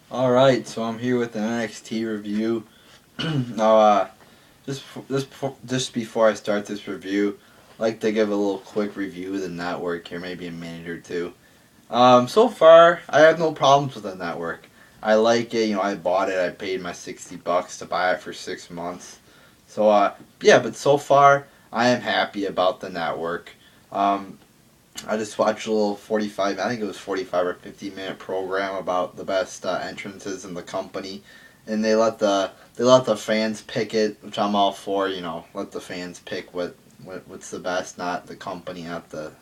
All right, so I'm here with an NXT review. now, just before I start this review, I'd like to give a little quick review of the network here, maybe a minute or two. So far, I have no problems with the network. I like it. I bought it. I paid my $60 to buy it for 6 months. So, yeah, but so far, I am happy about the network. Um, I just watched a little 45, I think it was 45 or 50-minute program about the best entrances in the company, and they let the fans pick it, which I'm all for. Let the fans pick what's the best, not the company, not the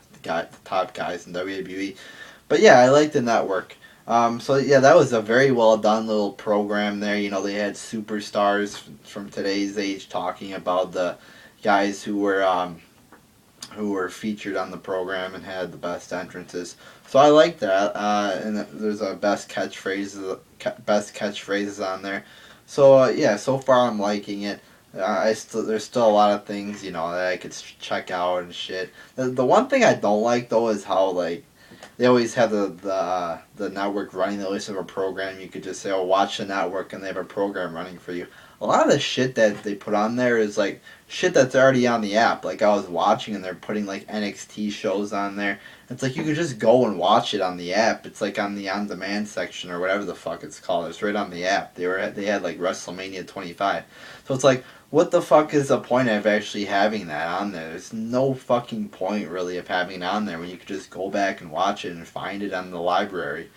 top guys in WWE. But yeah, I like the network. So yeah, that was a very well done little program there. They had superstars from today's age talking about the guys who were featured on the program and had the best entrances. So I like that. And there's a best catchphrases on there. So yeah, so far I'm liking it. There's still a lot of things that I could check out and shit. The one thing I don't like though is how like they always have the network running. They always have a program. You could just say, "Oh, watch the network," and they have a program running for you. A lot of the shit that they put on there is like shit that's already on the app. Like I was watching, and they're putting like NXT shows on there. It's like you could just go and watch it on the app. It's like on the on-demand section or whatever the fuck it's called. It's right on the app. They had like WrestleMania 25. So it's like, what the fuck is the point of actually having that on there? There's no fucking point really of having it on there when you could just go back and watch it and find it on the library.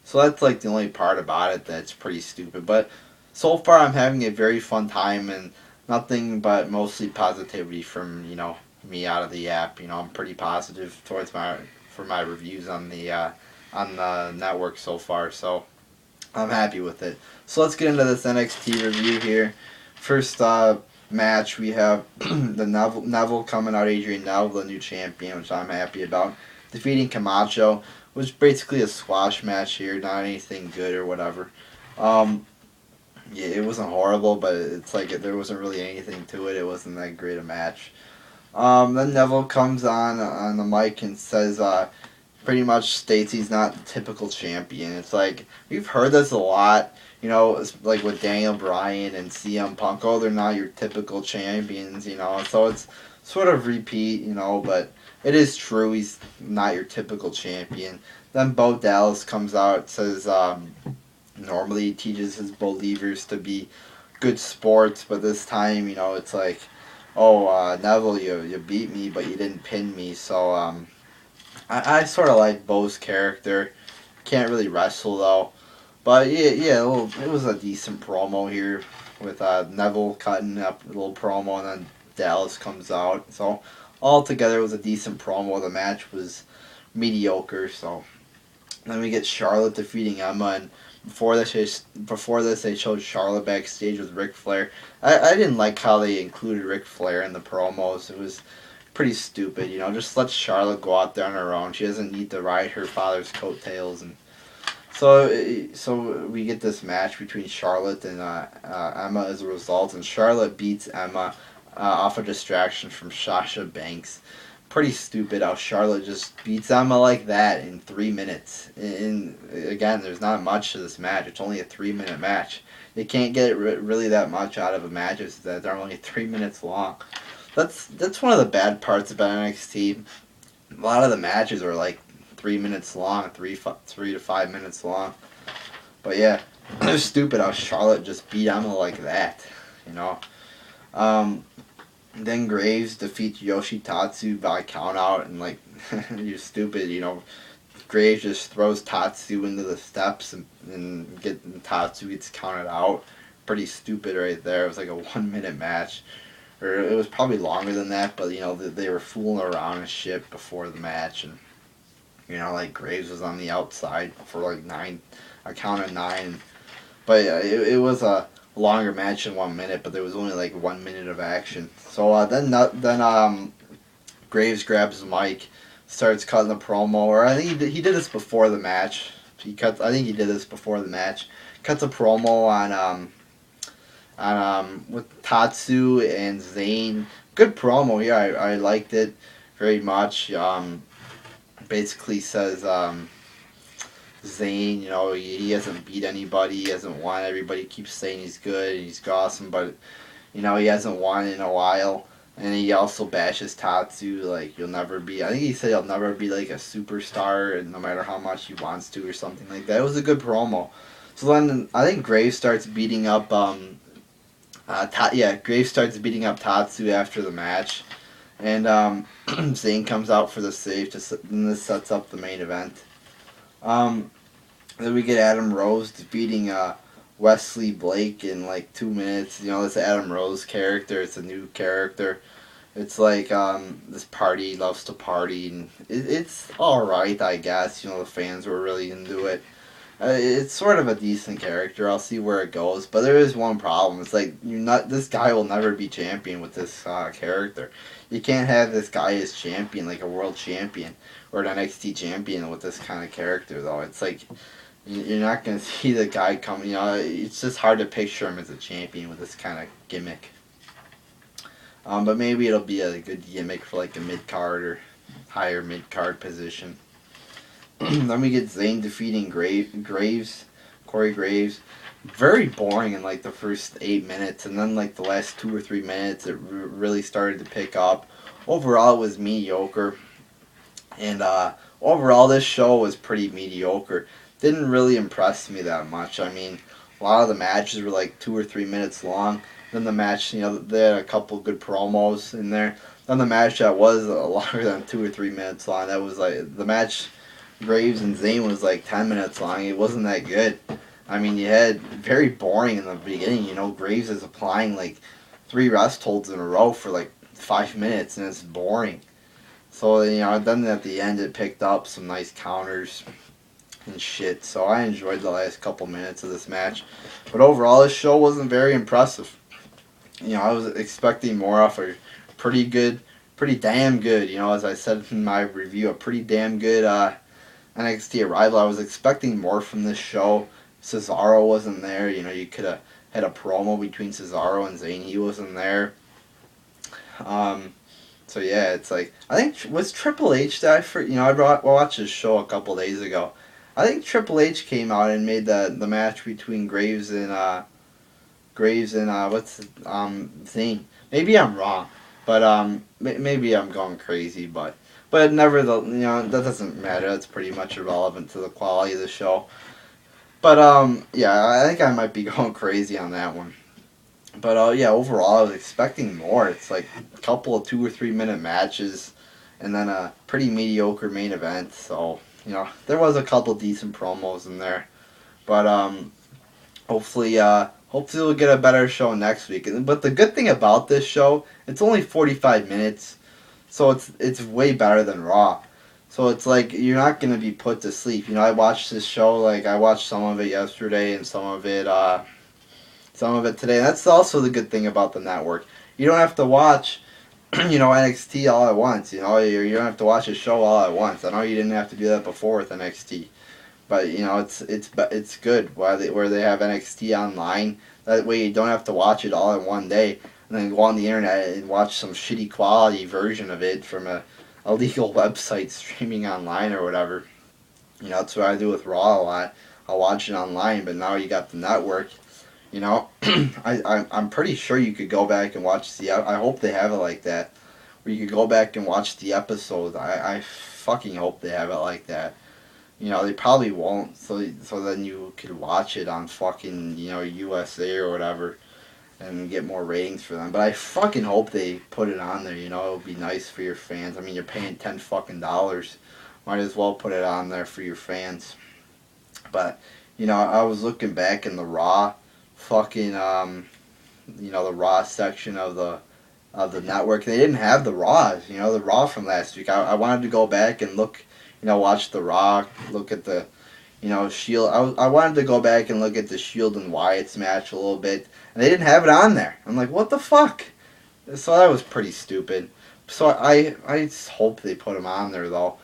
So that's like the only part about it that's pretty stupid. But so far I'm having a very fun time and nothing but mostly positivity from, me out of the app. I'm pretty positive towards my reviews on the network so far. So I'm happy with it. So let's get into this NXT review here. First match, we have the Neville coming out, Adrian Neville, the new champion, which I'm happy about. Defeating Camacho, which was basically a squash match here, not anything good or whatever. Um, yeah, it wasn't horrible, but it's like there wasn't really anything to it. It wasn't that great a match. Then Neville comes on the mic and says, pretty much states he's not the typical champion. It's like we've heard this a lot. It's like with Daniel Bryan and CM Punk. Oh, they're not your typical champions. So it's sort of repeat. But it is true. He's not your typical champion. Then Bo Dallas comes out, says normally he teaches his believers to be good sports, but this time, it's like, oh, Neville, you beat me, but you didn't pin me. So I sort of like Bo's character. Can't really wrestle though. But yeah, it was a decent promo here with Neville cutting up a little promo, and then Dallas comes out. So altogether, it was a decent promo. The match was mediocre. So then we get Charlotte defeating Emma, and before this, they showed Charlotte backstage with Ric Flair. I didn't like how they included Ric Flair in the promos. It was pretty stupid. Just let Charlotte go out there on her own. She doesn't need to ride her father's coattails. And so we get this match between Charlotte and Emma as a result, and Charlotte beats Emma off a distraction from Sasha Banks. Pretty stupid how Charlotte just beats Emma like that in 3 minutes. And again, there's not much to this match. It's only a 3-minute match. You can't get really that much out of a match that they're only 3 minutes long. That's one of the bad parts about NXT. A lot of the matches are like 3 minutes long, 3 to 5 minutes long. But yeah, it's stupid how Charlotte just beat Emma like that. You know. Um, then Graves defeats Yoshitatsu by countout, and like you're stupid. Graves just throws Tatsu into the steps and Tatsu gets counted out. Pretty stupid right there. It was like a 1 minute match. Or it was probably longer than that, but they were fooling around and shit before the match, and like Graves was on the outside for like a count of 9, but yeah, it was a longer match than 1 minute, but there was only like 1 minute of action. So then Graves grabs the mic, starts cutting the promo, or I think he did this before the match. I think he did this before the match. Cuts a promo on with Tatsu and Zayn. Good promo here. I liked it very much. Basically says Zayn, he hasn't beat anybody, he hasn't won. Everybody keeps saying he's good, he's awesome, but he hasn't won in a while. And he also bashes Tatsu, like, you'll never be, I think he said he'll never be, like, a superstar, and no matter how much he wants to, or something like that. It was a good promo. So then, I think Graves starts beating up, Graves starts beating up Tatsu after the match. And, Zayn comes out for the save, and this sets up the main event. Then we get Adam Rose defeating, Wesley Blake in like 2 minutes. This Adam Rose character, it's a new character. It's like this party loves to party, and it's alright, I guess. The fans were really into it. It's sort of a decent character. I'll see where it goes, but there is one problem. It's like this guy will never be champion with this character. You can't have this guy as champion, like a world champion or an NXT champion with this kind of character, though. It's like you're not going to see the guy come, it's just hard to picture him as a champion with this kind of gimmick. But maybe it'll be a good gimmick for like a mid-card or higher mid-card position. Then we get Zayn defeating Corey Graves. Very boring in like the first 8 minutes, and then like the last 2 or 3 minutes it really started to pick up. Overall it was mediocre, and overall this show was pretty mediocre. Didn't really impress me that much. I mean, a lot of the matches were like 2 or 3 minutes long. Then the match, they had a couple good promos in there. Then the match that was longer than 2 or 3 minutes long, that was like, the match Graves and Zayn was like 10 minutes long. It wasn't that good. I mean, you had very boring in the beginning. Graves is applying like 3 rest holds in a row for like 5 minutes, and it's boring. So, then at the end it picked up some nice counters and shit. So I enjoyed the last couple minutes of this match. But overall, this show wasn't very impressive. I was expecting more off a pretty damn good, as I said in my review, a pretty damn good NXT arrival. I was expecting more from this show. Cesaro wasn't there. You could have had a promo between Cesaro and Zayn. He wasn't there. So yeah, it's like, I think, was Triple H that I watched this show a couple days ago. I think Triple H came out and made the match between Graves and Zayn. Maybe I'm wrong, but maybe I'm going crazy, but never that doesn't matter. That's pretty much irrelevant to the quality of the show. But yeah, I think I might be going crazy on that one. But yeah, overall I was expecting more. It's like a couple of 2 or 3 minute matches, and then a pretty mediocre main event. So there was a couple decent promos in there, but hopefully we'll get a better show next week. But the good thing about this show, it's only 45 minutes, so it's way better than Raw. So it's like you're not gonna be put to sleep. I watched this show, like I watched some of it yesterday and some of it today. And that's also the good thing about the network. You don't have to watch NXT all at once. You don't have to watch a show all at once. I know you didn't have to do that before with NXT, but it's good where they have NXT online. That way you don't have to watch it all in one day and then go on the internet and watch some shitty quality version of it from a illegal website streaming online or whatever. That's what I do with Raw a lot. I'll watch it online, but now you got the network. I'm pretty sure you could go back and watch I hope they have it like that, where you could go back and watch the episodes. I fucking hope they have it like that. They probably won't, so then you could watch it on fucking, USA or whatever, and get more ratings for them. But I fucking hope they put it on there, it would be nice for your fans. I mean, you're paying $10 fucking dollars. Might as well put it on there for your fans. But, I was looking back in the Raw fucking the Raw section of the network. They didn't have the Raws, the Raw from last week. I wanted to go back and look, watch the Raw, look at the Shield. I wanted to go back and look at the Shield and Wyatt's match a little bit, and they didn't have it on there. I'm like, what the fuck? So that was pretty stupid. So I just hope they put them on there, though.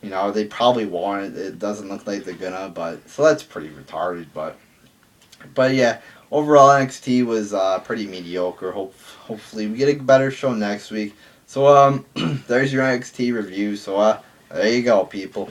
They probably won't. It doesn't look like they're gonna, but so that's pretty retarded. But yeah, overall NXT was pretty mediocre. Hopefully we get a better show next week. So there's your NXT review. So there you go, people.